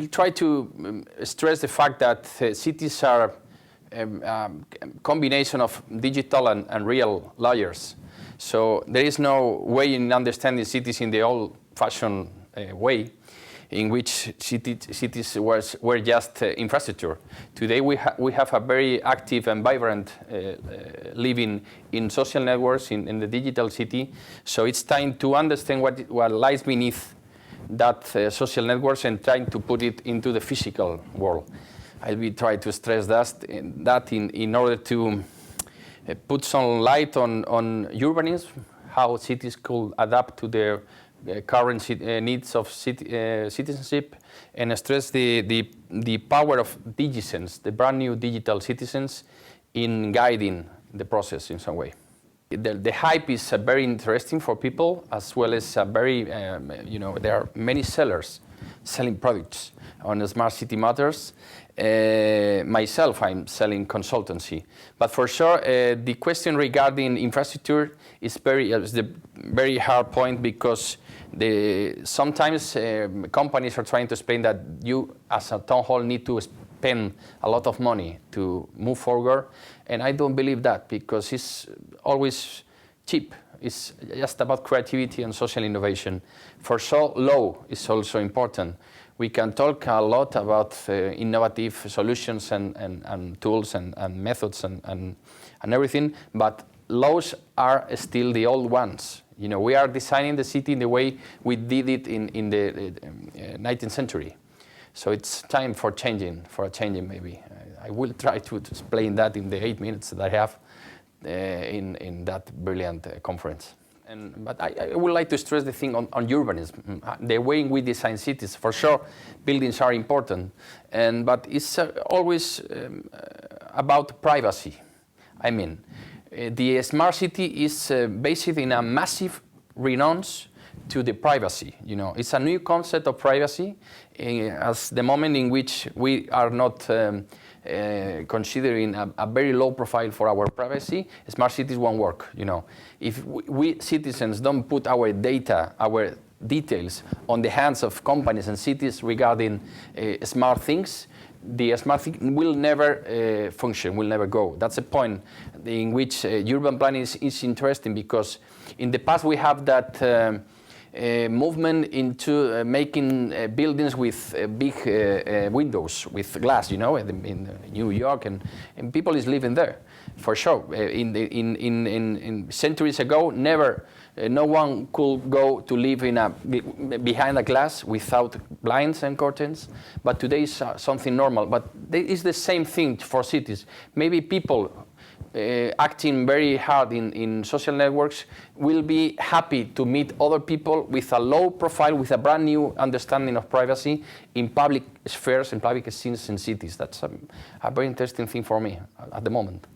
will try to stress the fact that cities are a combination of digital and real layers. So there is no way in understanding cities in the old-fashioned way, in which cities were just infrastructure. Today we have a very active and vibrant living in social networks in the digital city. So it's time to understand what lies beneath that social networks and trying to put it into the physical world. I will try to stress that in order to put some light on urbanism, how cities could adapt to their current needs of citizenship, and stress the power of digicens, the brand new digital citizens, in guiding the process in some way. The hype is very interesting for people, as well as very, there are many sellers selling products on smart city matters. Myself, I'm selling consultancy. But for sure, the question regarding infrastructure is the very hard point, because sometimes companies are trying to explain that you, as a town hall, need to spend a lot of money to move forward. And I don't believe that, because it's always cheap. It's just about creativity and social innovation. For sure, law is also important. We can talk a lot about innovative solutions and tools and methods and everything, but laws are still the old ones. We are designing the city in the way we did it in the 19th century. So it's time for a changing maybe. I will try to explain that in the 8 minutes that I have in that brilliant conference. But I would like to stress the thing on urbanism, the way we design cities. For sure, buildings are important, but it's always about privacy. I mean, the smart city is based in a massive renounce to the privacy. It's a new concept of privacy, as the moment in which we are not considering a very low profile for our privacy, smart cities won't work. If we citizens don't put our data, our details on the hands of companies and cities regarding smart things, the smart thing will never function, will never go. That's a point in which urban planning is interesting, because in the past we have that movement into making buildings with big windows with glass, in New York, and people is living there, for sure. In centuries ago, no one could go to live behind a glass without blinds and curtains, but today is something normal. But it's the same thing for cities. Maybe people acting very hard in social networks will be happy to meet other people with a low profile, with a brand new understanding of privacy in public spheres and public scenes in cities. That's a very interesting thing for me at the moment.